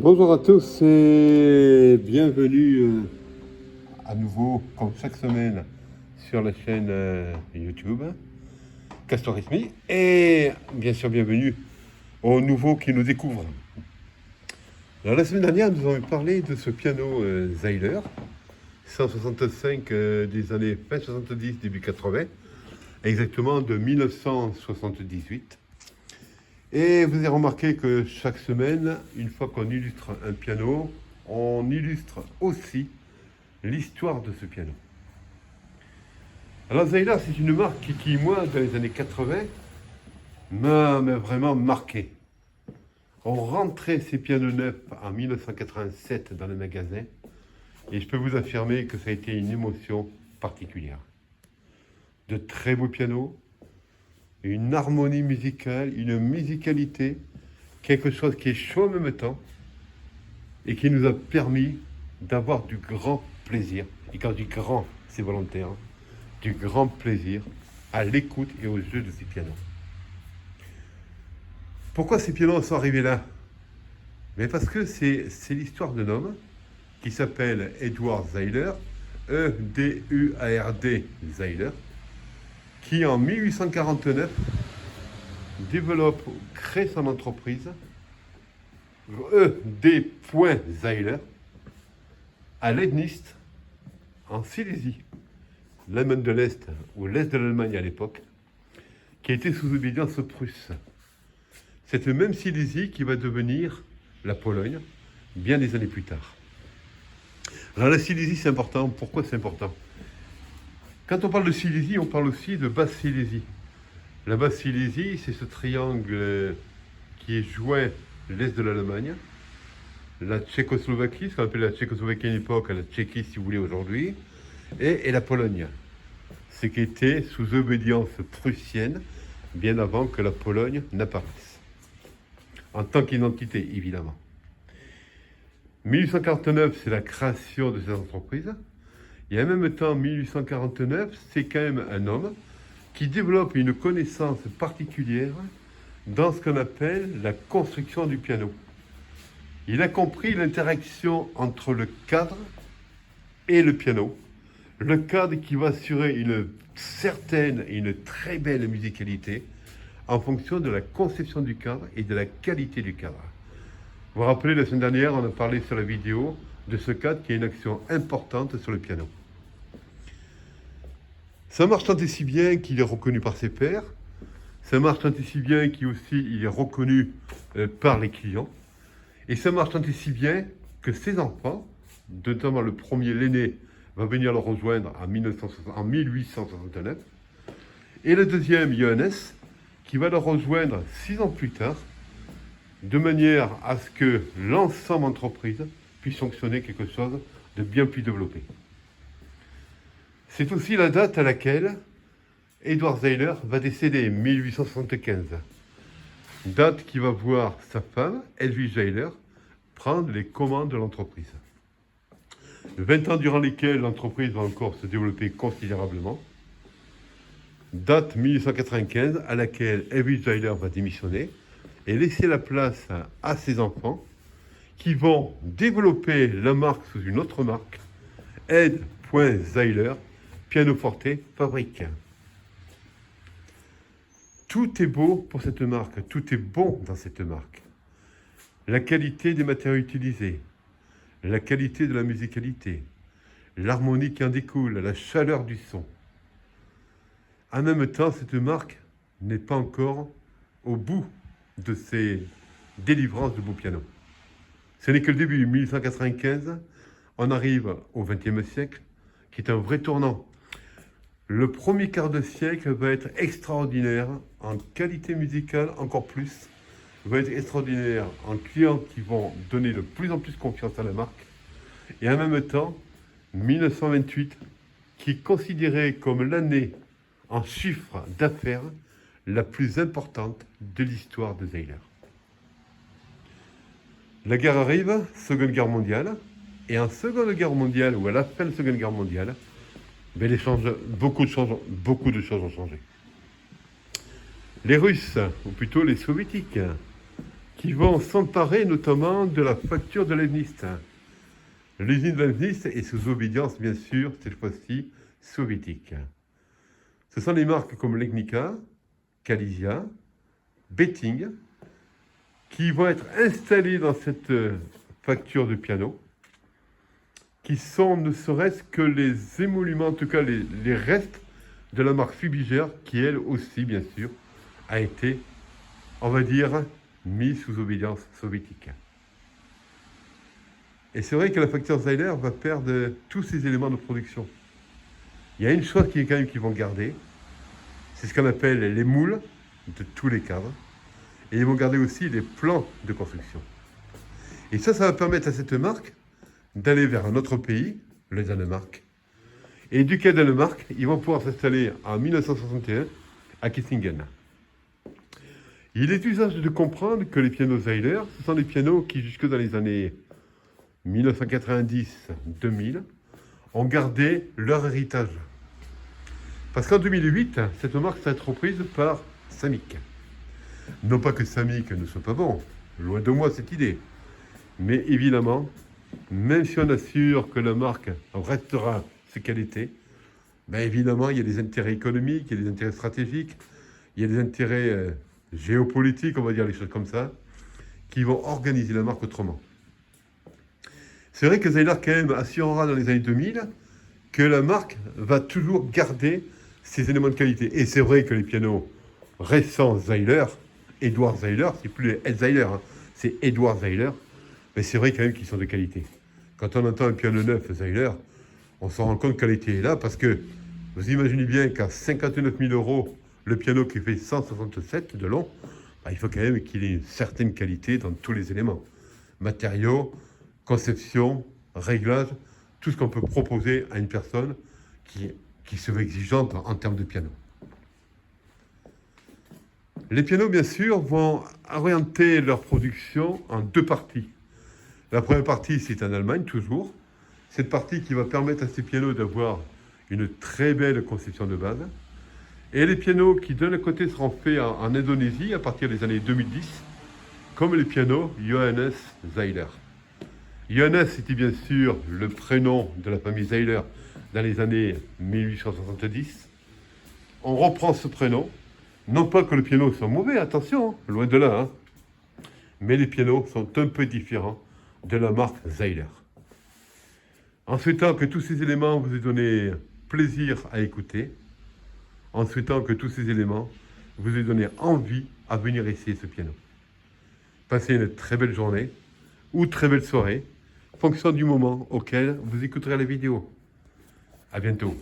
Bonjour à tous et bienvenue à nouveau, comme chaque semaine, sur la chaîne YouTube Castorisme. Et bien sûr, bienvenue aux nouveaux qui nous découvrent. Alors, la semaine dernière, nous avons parlé de ce piano Zeiler, 165 des années fin 70, début 80, exactement de 1978. Et vous avez remarqué que chaque semaine, une fois qu'on illustre un piano, on illustre aussi l'histoire de ce piano. Alors Zeiler, c'est une marque qui, moi, dans les années 80, m'a vraiment marqué. On rentrait ces pianos neufs en 1987 dans le magasin, et je peux vous affirmer que ça a été une émotion particulière. De très beaux pianos, une harmonie musicale, une musicalité, quelque chose qui est chaud en même temps et qui nous a permis d'avoir du grand plaisir. Et quand je dis grand, c'est volontaire, du grand plaisir à l'écoute et au jeu de ces pianos. Pourquoi ces pianos sont arrivés là? Mais parce que c'est l'histoire d'un homme qui s'appelle Edward Zeiler, E-D-U-A-R-D Zeiler, qui en 1849 crée son entreprise E.D. Zeiler à Leibnitz, en Silésie, l'Allemagne de l'Est, ou l'Est de l'Allemagne à l'époque, qui a été sous obédience prusse. Cette même Silésie qui va devenir la Pologne bien des années plus tard. Alors la Silésie, c'est important. Pourquoi c'est important? Quand on parle de Silésie, on parle aussi de Basse-Silésie. La Basse-Silésie, c'est ce triangle qui est joint l'Est de l'Allemagne, la Tchécoslovaquie, ce qu'on appelle la Tchécoslovaquie à l'époque, la Tchéquie si vous voulez aujourd'hui, et la Pologne, ce qui était sous obédience prussienne, bien avant que la Pologne n'apparaisse, en tant qu'identité évidemment. 1849, c'est la création de cette entreprise. Et en même temps, 1849, c'est quand même un homme qui développe une connaissance particulière dans ce qu'on appelle la construction du piano. Il a compris l'interaction entre le cadre et le piano. Le cadre qui va assurer une certaine et une très belle musicalité en fonction de la conception du cadre et de la qualité du cadre. Vous vous rappelez, la semaine dernière, on a parlé sur la vidéo de ce cadre qui a une action importante sur le piano. Ça marche tant et si bien qu'il est reconnu par ses pairs. Ça marche tant et si bien qu'il est reconnu par les clients. Et ça marche tant et si bien que ses enfants, notamment le premier, l'aîné, va venir le rejoindre en 1869. Et le deuxième, Johannes, qui va le rejoindre 6 ans plus tard, de manière à ce que l'ensemble entreprise puisse fonctionner quelque chose de bien plus développé. C'est aussi la date à laquelle Edward Zeiler va décéder, 1875. Date qui va voir sa femme, Edwige Zeiler, prendre les commandes de l'entreprise. 20 ans durant lesquels l'entreprise va encore se développer considérablement. Date 1895 à laquelle Edwige Zeiler va démissionner et laisser la place à ses enfants qui vont développer la marque sous une autre marque, Ed.Zeiler, pianoforte fabrique. Tout est beau pour cette marque, tout est bon dans cette marque. La qualité des matériaux utilisés, la qualité de la musicalité, l'harmonie qui en découle, la chaleur du son. En même temps, cette marque n'est pas encore au bout de ses délivrances de beaux pianos. Ce n'est que le début, 1895, on arrive au XXe siècle, qui est un vrai tournant. Le premier quart de siècle va être extraordinaire en qualité musicale, encore plus, va être extraordinaire en clients qui vont donner de plus en plus confiance à la marque, et en même temps, 1928, qui est considéré comme l'année en chiffre d'affaires la plus importante de l'histoire de Zeiler. La guerre arrive, Seconde Guerre mondiale, et en Seconde Guerre mondiale, ou à la fin de la Seconde Guerre mondiale, beaucoup de choses ont changé. Les Russes, ou plutôt les Soviétiques, qui vont s'emparer notamment de la facture de Lenist. L'usine de Lenist est sous obédience, bien sûr, cette fois-ci, soviétique. Ce sont des marques comme Legnica, Kalizia, Betting, qui vont être installées dans cette facture de piano, qui sont ne serait-ce que les émoluments, en tout cas les restes de la marque Fubigère, qui elle aussi, bien sûr, a été, on va dire, mise sous obédience soviétique. Et c'est vrai que la facture Zeiler va perdre tous ces éléments de production. Il y a une chose qui est quand même qu'ils vont garder, c'est ce qu'on appelle les moules de tous les cadres, et ils vont garder aussi les plans de construction. Et ça va permettre à cette marque d'aller vers un autre pays, le Danemark. Et duquel Danemark, ils vont pouvoir s'installer en 1961 à Kissingen. Il est usage de comprendre que les pianos Zeiler, ce sont des pianos qui, jusque dans les années 1990-2000, ont gardé leur héritage. Parce qu'en 2008, cette marque s'est reprise par Samick. Non pas que Samick ne soit pas bon, loin de moi cette idée. Mais évidemment, même si on assure que la marque restera ses qualités, ben évidemment, il y a des intérêts économiques, il y a des intérêts stratégiques, il y a des intérêts géopolitiques, on va dire les choses comme ça, qui vont organiser la marque autrement. C'est vrai que Zeiler, quand même, assurera dans les années 2000 que la marque va toujours garder ses éléments de qualité. Et c'est vrai que les pianos récents Zeiler, Edouard Zeiler, c'est plus les Ed Zeiler, hein, c'est Edouard Zeiler, mais c'est vrai quand même qu'ils sont de qualité. Quand on entend un piano neuf Zeiler, on s'en rend compte que la qualité est là, parce que vous imaginez bien qu'à 59 000 euros, le piano qui fait 167 de long, bah, il faut quand même qu'il ait une certaine qualité dans tous les éléments. Matériaux, conception, réglage, tout ce qu'on peut proposer à une personne qui se veut exigeante en termes de piano. Les pianos, bien sûr, vont orienter leur production en deux parties. La première partie, c'est en Allemagne, toujours. Cette partie qui va permettre à ces pianos d'avoir une très belle conception de base. Et les pianos qui, d'un côté, seront faits en Indonésie à partir des années 2010, comme les pianos Johannes Zeiler. Johannes était bien sûr le prénom de la famille Zeiler dans les années 1870. On reprend ce prénom, non pas que le piano soit mauvais, attention, hein, loin de là, hein, mais les pianos sont un peu différents de la marque Zeiler. En souhaitant que tous ces éléments vous aient donné plaisir à écouter, en souhaitant que tous ces éléments vous aient donné envie à venir essayer ce piano. Passez une très belle journée ou très belle soirée, en fonction du moment auquel vous écouterez la vidéo. À bientôt.